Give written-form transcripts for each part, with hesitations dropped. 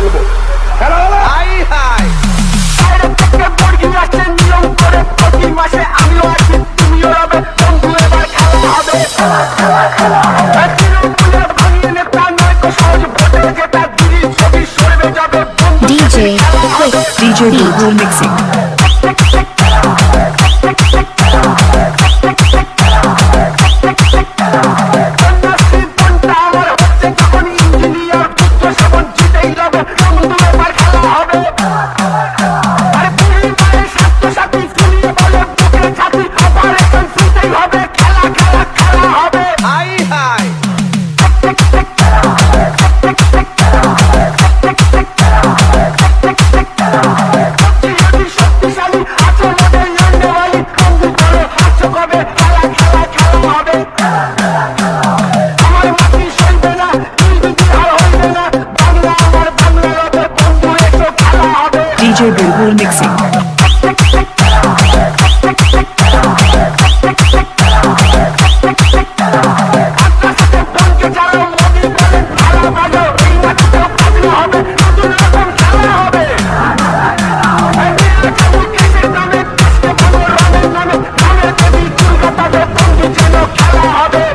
ফেলবো। খেলা হবে। High high DJ Quick, DJ Bulbul mixing. High high DJ Bulbul mixing.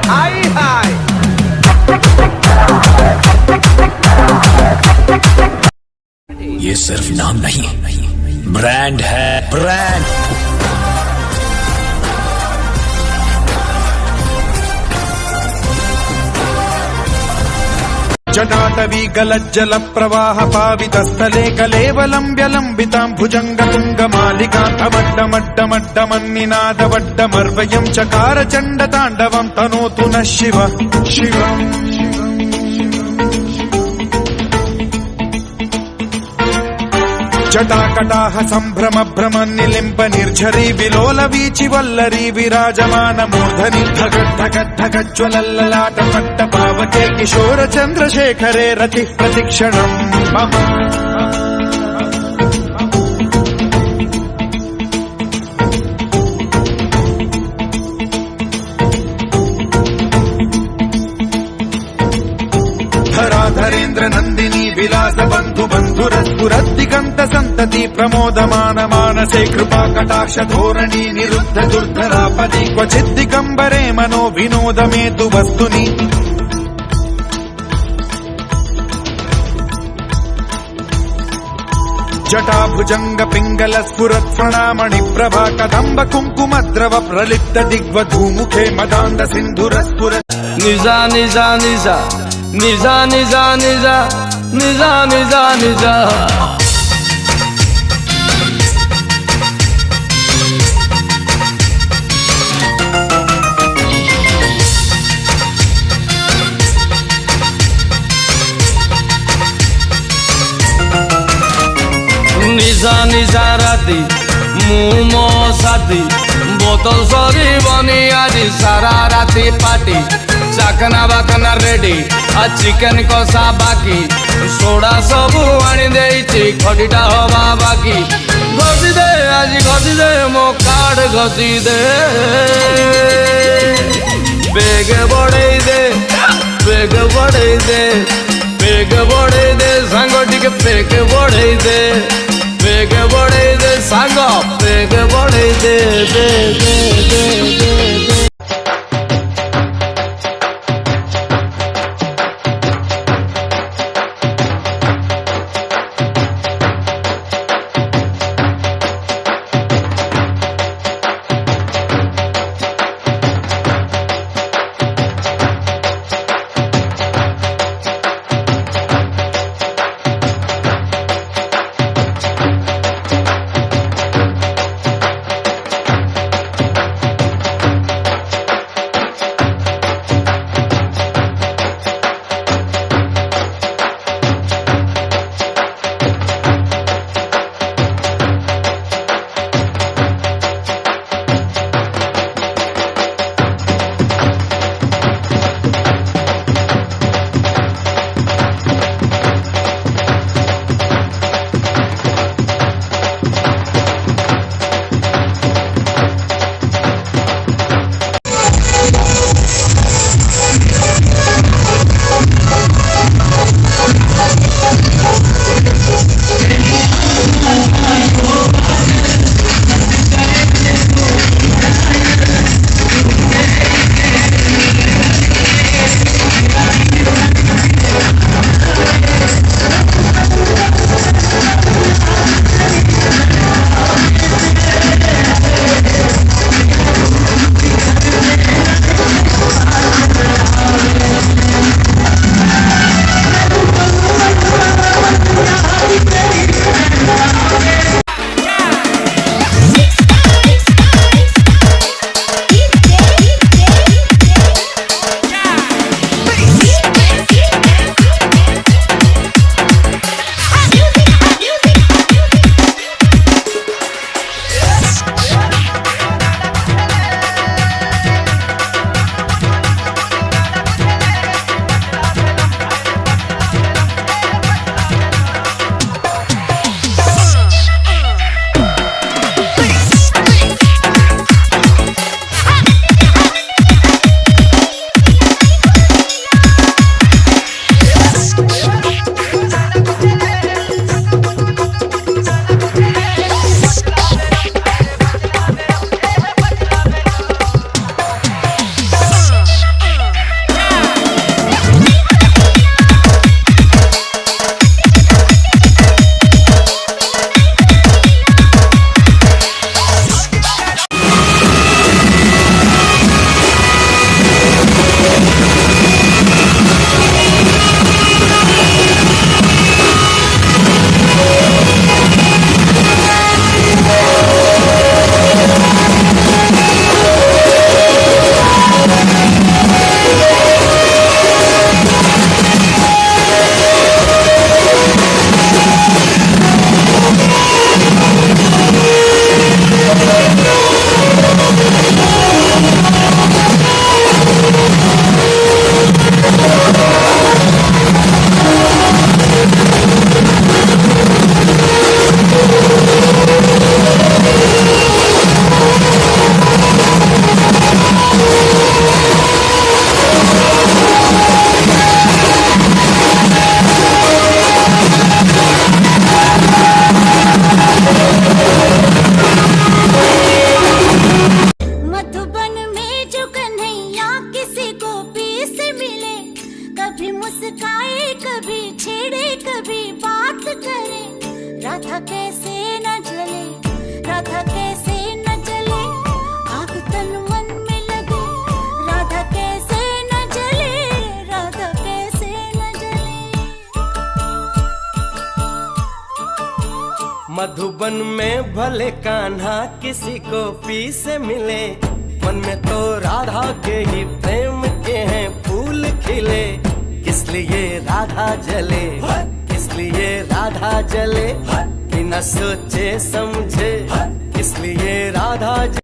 High high ये सिर्फ नाम नहीं, ब्रांड है, ब्रांड। जटाटवी गलज्जल प्रवाह पावितस्थले कलेवलम्ब्यलम्बितां भुजङ्गतुङ्गमालिकान्तमड्डमड्डमड्डमन्निनादवड्डमर्वयं चकार चण्डताण्डवं तनोतु नः शिव शिवम् जटाकटाह सम्भ्रम भ्रम निलिम्ब निर्झरी विलोल वीचि वल्लरी विराजमान मूर्धनि धगद्धगद्धगज्ज्वलल्ललाट पट्ट पावके किशोर चन्द्रशेखरे रतिः प्रतिक्षणम् मम धराधरेन्द्र नन्दिनी विलास बन्धु बन्धुरस्फुरद्दिगन्त सन्तति प्रमोदमान मानसे कृपा कटाक्ष धोरणी निरुद्ध दुर्धरापदि क्वचिद्दिगम्बरे मनो विनोदमेतु वस्तुनि जटाभुजंग पिंगल स्फुरत् प्रणामणि प्रभा कदम्ब कुङ्कुमद्रव प्रलिप्त दिग्वधूमुखे मदान्द सिन्धुरस्फुरत् निजा निजा निजा निजा निजा निजा निजा निजा निजा निजा निजा राती मुमो साथी बोतल सरी बनी आज सारा राती पार्टी चाकना बाकना रेडी आ चिकन कषा बाकी सोडा सबू आनी देइछि खटीटा हवा बाकी घसी दे आज घसी दे मो कार्ड घसी दे बेग बढ़ई दे बेग बढ़ई दे बेग बढ़ई दे सांग टिके बेग बढ़ई दे बेग बढ़ई दे सांग बेग बढ़ई दे दे दे दे दे कड़वी बात करे, राधा कैसे न जले, राधा कैसे न जले, आग तन मन में लगे, राधा कैसे न जले, राधा कैसे न जले। मधुबन में भले कान्हा किसी को पी से मिले, मन में तो राधा के ही प्रेम के हैं फूल खिले। किस लिए राधा जले, किस लिए राधा जले, बिना सोचे समझे, किस लिए राधा जले।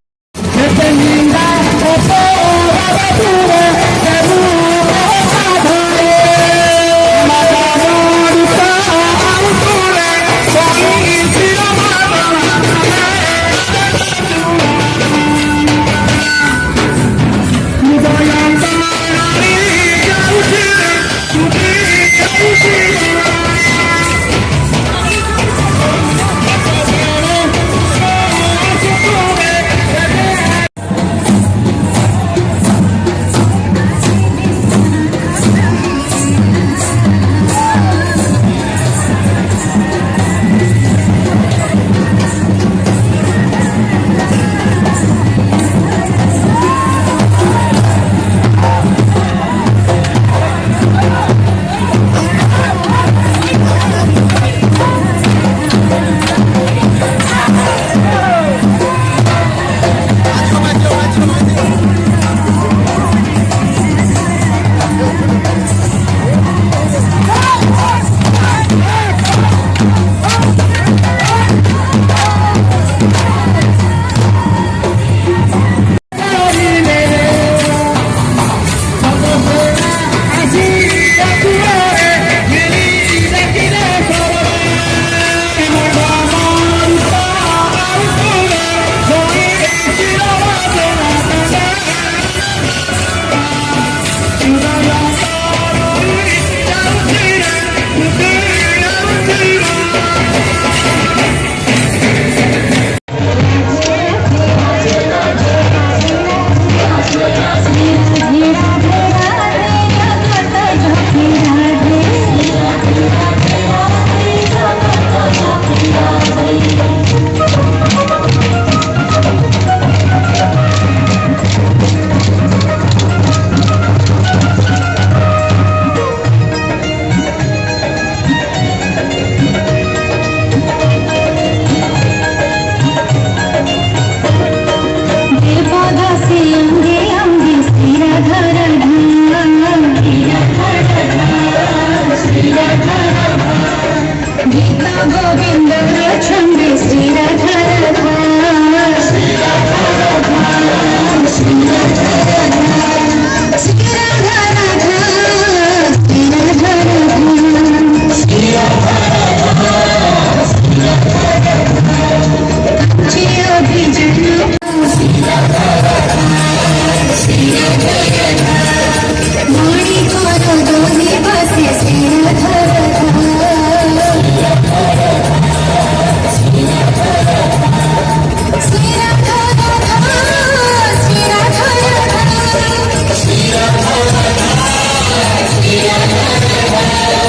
श्री राधा